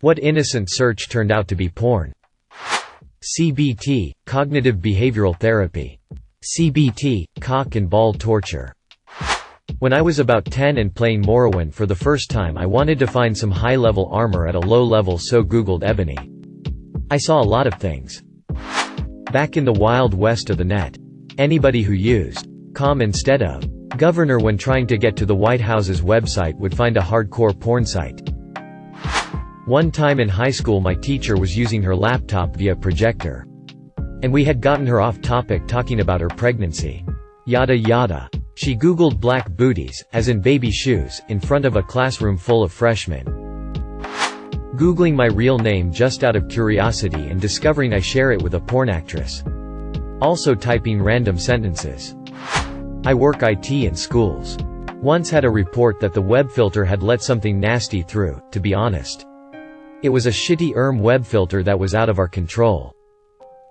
What innocent search turned out to be porn? CBT, cognitive behavioral therapy. CBT, cock and ball torture. When I was about 10 and playing Morrowind for the first time, I wanted to find some high-level armor at a low level, so Googled ebony. I saw a lot of things. Back in the wild west of the net. Anybody who used .com instead of governor when trying to get to the White House's website would find a hardcore porn site. One time in high school my teacher was using her laptop via projector. And we had gotten her off topic talking about her pregnancy. Yada yada. She Googled black booties, as in baby shoes, in front of a classroom full of freshmen. Googling my real name just out of curiosity and discovering I share it with a porn actress. Also typing random sentences. I work IT in schools. Once had a report that the web filter had let something nasty through, to be honest. It was a shitty web filter that was out of our control.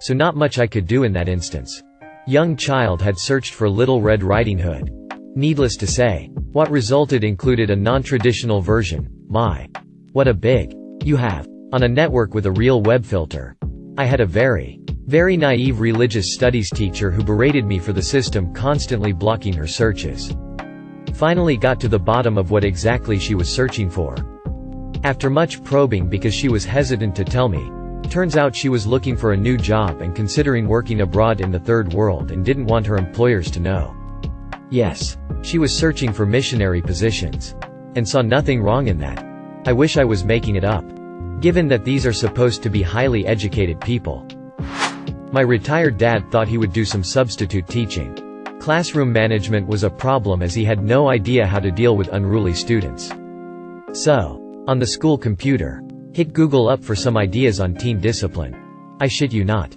So not much I could do in that instance. Young child had searched for Little Red Riding Hood. Needless to say, what resulted included a non-traditional version. My. What a big you have. On a network with a real web filter. I had a very naive religious studies teacher who berated me for the system constantly blocking her searches. Finally got to the bottom of what exactly she was searching for. After much probing because she was hesitant to tell me. Turns out she was looking for a new job and considering working abroad in the third world and didn't want her employers to know. Yes. She was searching for missionary positions. And saw nothing wrong in that. I wish I was making it up. Given that these are supposed to be highly educated people. My retired dad thought he would do some substitute teaching. Classroom management was a problem as he had no idea how to deal with unruly students. So, on the school computer, hit Google up for some ideas on teen discipline. I shit you not.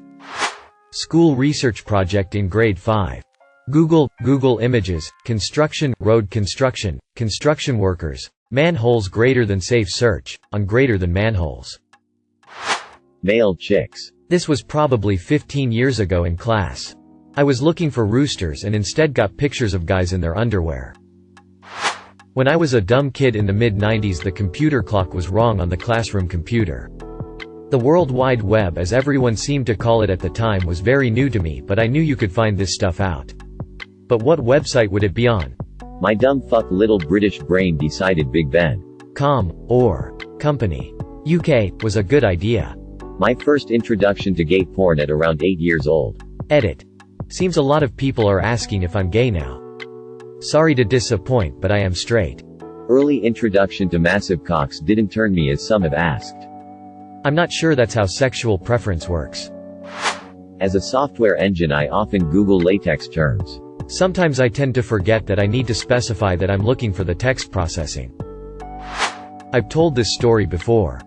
School research project in grade 5. Google images, construction, road construction, construction workers, manholes greater than safe search, on greater than manholes. Male chicks. This was probably 15 years ago in class. I was looking for roosters and instead got pictures of guys in their underwear. When I was a dumb kid in the mid-90s, the computer clock was wrong on the classroom computer. The World Wide Web, as everyone seemed to call it at the time, was very new to me, but I knew you could find this stuff out. But what website would it be on? My dumb fuck little British brain decided Big Ben. .com, or .company. UK, was a good idea. My first introduction to gay porn at around 8 years old. Edit. Seems a lot of people are asking if I'm gay now. Sorry to disappoint, but I am straight. Early introduction to massive cocks didn't turn me as some have asked. I'm not sure that's how sexual preference works. As a software engine I often Google latex terms. Sometimes I tend to forget that I need to specify that I'm looking for the text processing. I've told this story before.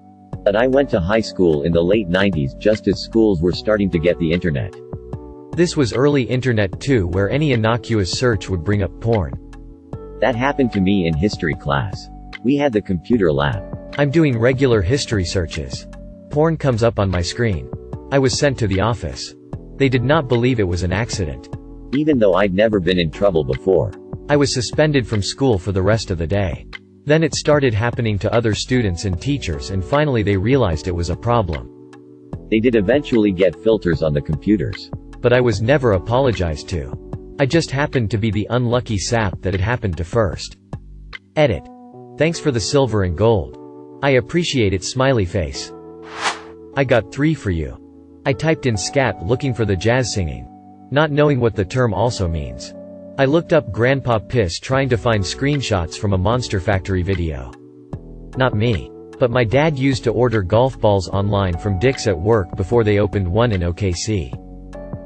But I went to high school in the late 90s just as schools were starting to get the internet. This was early internet too, where any innocuous search would bring up porn. That happened to me in history class. We had the computer lab. I'm doing regular history searches. Porn comes up on my screen. I was sent to the office. They did not believe it was an accident. Even though I'd never been in trouble before. I was suspended from school for the rest of the day. Then it started happening to other students and teachers, and finally they realized it was a problem. They did eventually get filters on the computers. But I was never apologized to. I just happened to be the unlucky sap that it happened to first. Edit. Thanks for the silver and gold. I appreciate it, smiley face. I got 3 for you. I typed in scat looking for the jazz singing. Not knowing what the term also means. I looked up Grandpa Piss trying to find screenshots from a Monster Factory video. Not me. But my dad used to order golf balls online from Dick's at work before they opened one in OKC.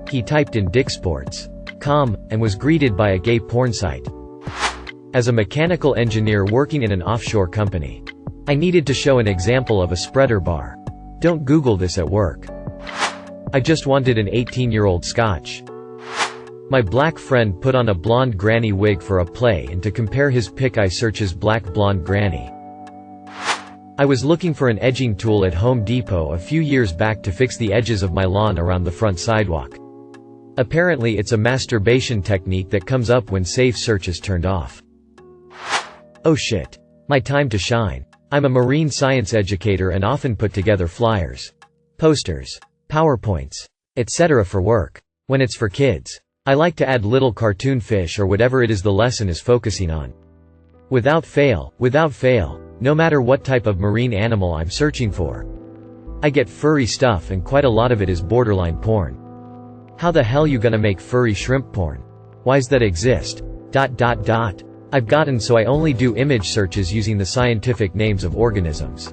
He typed in dicksports.com, and was greeted by a gay porn site. As a mechanical engineer working in an offshore company, I needed to show an example of a spreader bar. Don't Google this at work. I just wanted an 18-year-old Scotch. My black friend put on a blonde granny wig for a play, and to compare his pic I searches black blonde granny. I was looking for an edging tool at Home Depot a few years back to fix the edges of my lawn around the front sidewalk. Apparently it's a masturbation technique that comes up when safe search is turned off. Oh shit. My time to shine. I'm a marine science educator and often put together flyers, posters, PowerPoints, etc. for work. When it's for kids, I like to add little cartoon fish or whatever it is the lesson is focusing on. Without fail, no matter what type of marine animal I'm searching for, I get furry stuff, and quite a lot of it is borderline porn. How the hell you gonna make furry shrimp porn? Why's that exist? I've gotten so I only do image searches using the scientific names of organisms.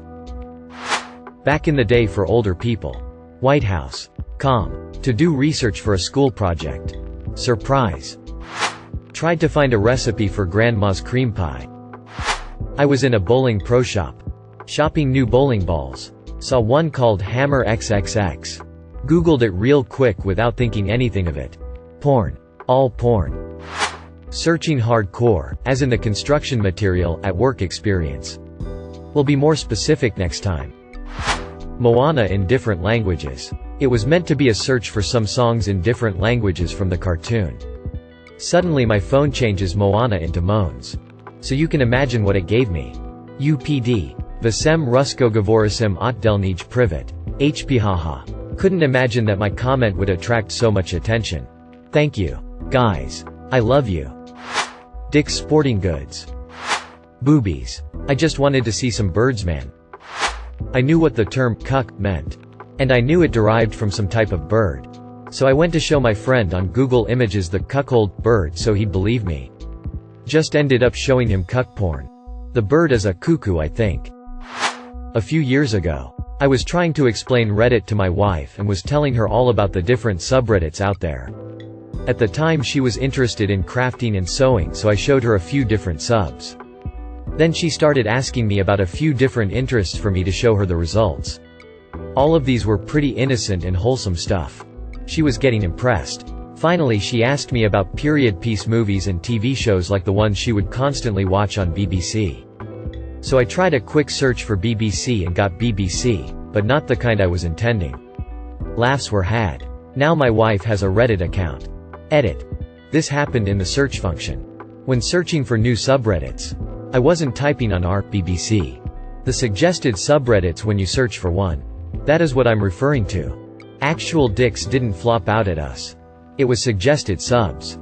Back in the day for older people. White House. To do research for a school project. Surprise. Tried to find a recipe for grandma's cream pie. I was in a bowling pro shop. Shopping new bowling balls. Saw one called Hammer XXX. Googled it real quick without thinking anything of it. Porn. All porn. Searching hardcore, as in the construction material, at work experience. We'll be more specific next time. Moana in different languages. It was meant to be a search for some songs in different languages from the cartoon. Suddenly my phone changes Moana into moans. So you can imagine what it gave me. UPD. Vasem Rusko Gavorisim Otdelnij Privet. HP haha. Couldn't imagine that my comment would attract so much attention. Thank you. Guys. I love you. Dick's Sporting Goods. Boobies. I just wanted to see some birds, man. I knew what the term cuck meant. And I knew it derived from some type of bird. So I went to show my friend on Google Images the cuckold bird so he'd believe me. Just ended up showing him cuck porn. The bird is a cuckoo, I think. A few years ago, I was trying to explain Reddit to my wife and was telling her all about the different subreddits out there. At the time she was interested in crafting and sewing, so I showed her a few different subs. Then she started asking me about a few different interests for me to show her the results. All of these were pretty innocent and wholesome stuff. She was getting impressed. Finally she asked me about period piece movies and TV shows like the ones she would constantly watch on BBC. So I tried a quick search for BBC and got BBC, but not the kind I was intending. Laughs were had. Now my wife has a Reddit account. Edit. This happened in the search function. When searching for new subreddits, I wasn't typing on r BBC. The suggested subreddits when you search for one. That is what I'm referring to. Actual dicks didn't flop out at us. It was suggested subs.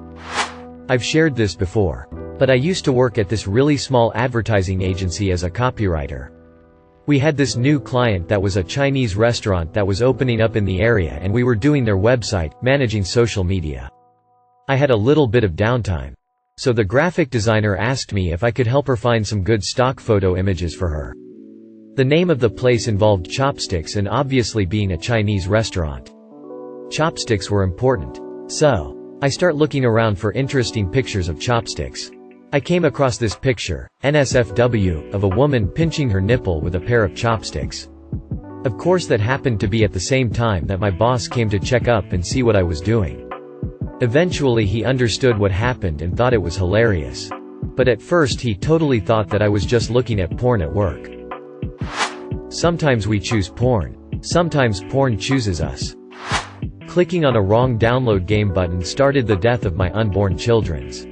I've shared this before. But I used to work at this really small advertising agency as a copywriter. We had this new client that was a Chinese restaurant that was opening up in the area, and we were doing their website, managing social media. I had a little bit of downtime. So the graphic designer asked me if I could help her find some good stock photo images for her. The name of the place involved chopsticks, and obviously being a Chinese restaurant, chopsticks were important. So I start looking around for interesting pictures of chopsticks. I came across this picture, NSFW, of a woman pinching her nipple with a pair of chopsticks. Of course that happened to be at the same time that my boss came to check up and see what I was doing. Eventually he understood what happened and thought it was hilarious. But at first he totally thought that I was just looking at porn at work. Sometimes we choose porn. Sometimes porn chooses us. Clicking on a wrong download game button started the death of my unborn children's.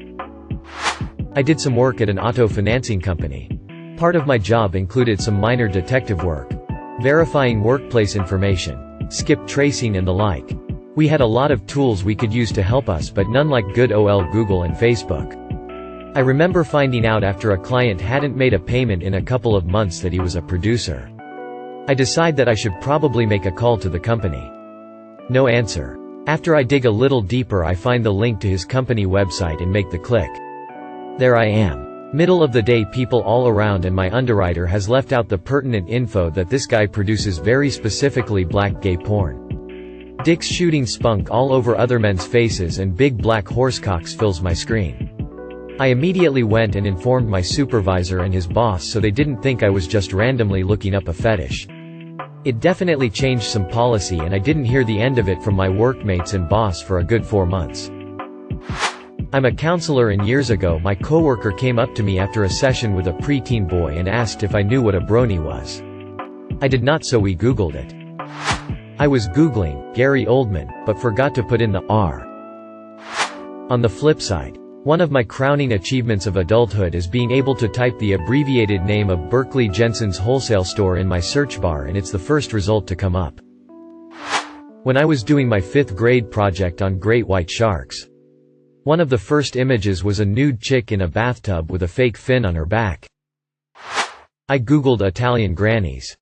I did some work at an auto financing company. Part of my job included some minor detective work, verifying workplace information, skip tracing and the like. We had a lot of tools we could use to help us, but none like good old Google and Facebook. I remember finding out after a client hadn't made a payment in a couple of months that he was a producer. I decide that I should probably make a call to the company. No answer. After I dig a little deeper I find the link to his company website and make the click. There I am. Middle of the day, people all around, and my underwriter has left out the pertinent info that this guy produces very specifically black gay porn. Dicks shooting spunk all over other men's faces and big black horsecocks fills my screen. I immediately went and informed my supervisor and his boss so they didn't think I was just randomly looking up a fetish. It definitely changed some policy, and I didn't hear the end of it from my workmates and boss for a good 4 months. I'm a counselor, and years ago my coworker came up to me after a session with a preteen boy and asked if I knew what a brony was. I did not, so we Googled it. I was Googling Gary Oldman, but forgot to put in the R. On the flip side, One of my crowning achievements of adulthood is being able to type the abbreviated name of Berkeley Jensen's wholesale store in my search bar and it's the first result to come up. When I was doing my 5th grade project on great white sharks. One of the first images was a nude chick in a bathtub with a fake fin on her back. I googled Italian grannies.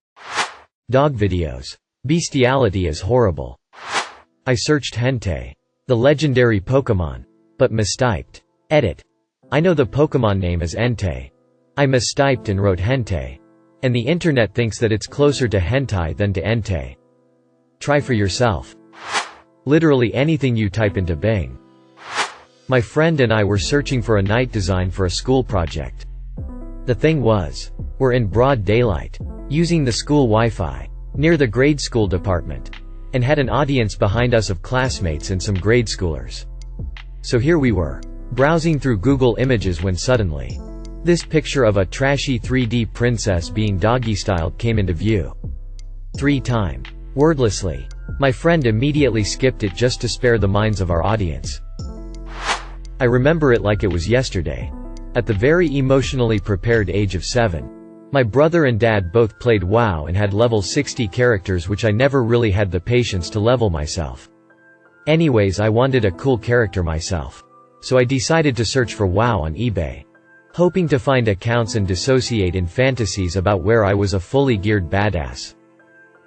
Dog videos. Bestiality is horrible. I searched hentai. The legendary Pokemon. But mistyped. Edit. I know the Pokemon name is Entei. I mistyped and wrote hentai. And the internet thinks that it's closer to hentai than to Entei. Try for yourself. Literally anything you type into Bing. My friend and I were searching for a night design for a school project. The thing was, we're in broad daylight, using the school Wi-Fi, near the grade school department, and had an audience behind us of classmates and some grade schoolers. So here we were, browsing through Google Images when suddenly, this picture of a trashy 3D princess being doggy-styled came into view. 3 times. Wordlessly. My friend immediately skipped it just to spare the minds of our audience. I remember it like it was yesterday. At the very emotionally prepared age of 7. My brother and dad both played WoW and had level 60 characters which I never really had the patience to level myself. Anyways, I wanted a cool character myself. So I decided to search for WoW on eBay. Hoping to find accounts and dissociate in fantasies about where I was a fully geared badass.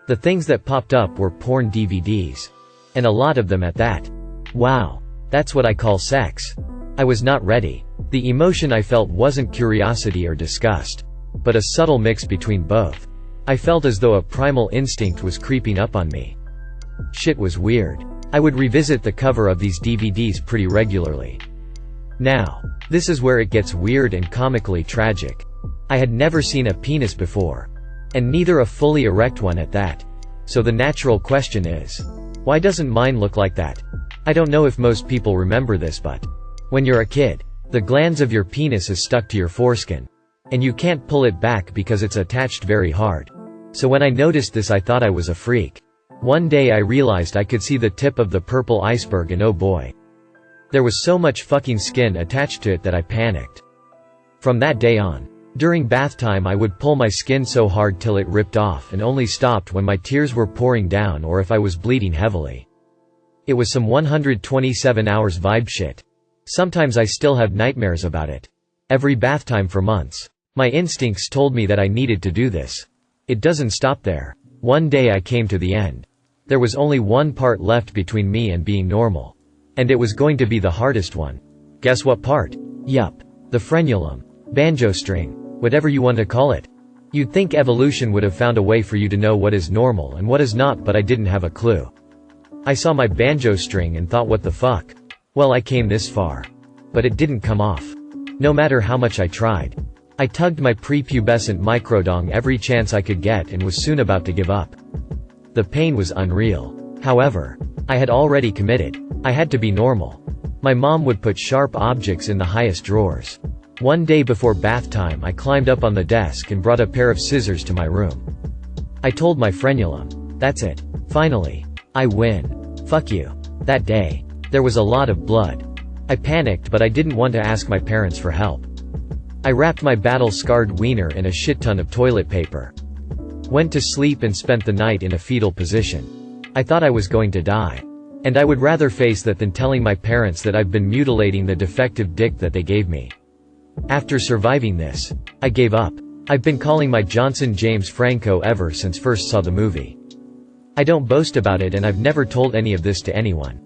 The things that popped up were porn DVDs. And a lot of them at that. Wow. That's what I call sex. I was not ready. The emotion I felt wasn't curiosity or disgust, but a subtle mix between both. I felt as though a primal instinct was creeping up on me. Shit was weird. I would revisit the cover of these DVDs pretty regularly. Now, this is where it gets weird and comically tragic. I had never seen a penis before. And neither a fully erect one at that. So the natural question is, why doesn't mine look like that? I don't know if most people remember this, but when you're a kid, the glands of your penis is stuck to your foreskin. And you can't pull it back because it's attached very hard. So when I noticed this I thought I was a freak. One day I realized I could see the tip of the purple iceberg and oh boy. There was so much fucking skin attached to it that I panicked. From that day on, during bath time I would pull my skin so hard till it ripped off and only stopped when my tears were pouring down or if I was bleeding heavily. It was some 127 hours vibe shit. Sometimes I still have nightmares about it. Every bath time for months. My instincts told me that I needed to do this. It doesn't stop there. One day I came to the end. There was only one part left between me and being normal. And it was going to be the hardest one. Guess what part? Yup. The frenulum. Banjo string. Whatever you want to call it. You'd think evolution would have found a way for you to know what is normal and what is not, but I didn't have a clue. I saw my banjo string and thought, what the fuck? Well, I came this far. But it didn't come off. No matter how much I tried. I tugged my prepubescent microdong every chance I could get and was soon about to give up. The pain was unreal. However, I had already committed. I had to be normal. My mom would put sharp objects in the highest drawers. One day before bath time I climbed up on the desk and brought a pair of scissors to my room. I told my frenulum, that's it. Finally. I win. Fuck you. That day, there was a lot of blood. I panicked but I didn't want to ask my parents for help. I wrapped my battle-scarred wiener in a shit ton of toilet paper. Went to sleep and spent the night in a fetal position. I thought I was going to die. And I would rather face that than telling my parents that I've been mutilating the defective dick that they gave me. After surviving this, I gave up. I've been calling my Johnson James Franco ever since first saw the movie. I don't boast about it and I've never told any of this to anyone.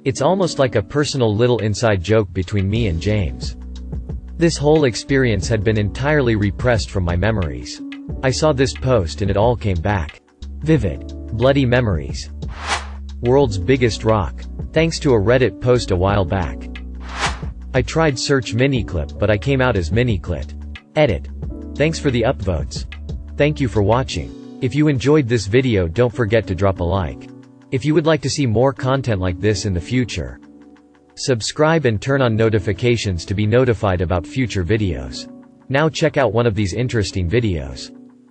It's almost like a personal little inside joke between me and James. This whole experience had been entirely repressed from my memories. I saw this post and it all came back. Vivid. Bloody memories. World's biggest rock. Thanks to a Reddit post a while back. I tried search miniclip but I came out as miniclit. Edit. Thanks for the upvotes. Thank you for watching. If you enjoyed this video don't forget to drop a like. If you would like to see more content like this in the future, subscribe and turn on notifications to be notified about future videos. Now check out one of these interesting videos.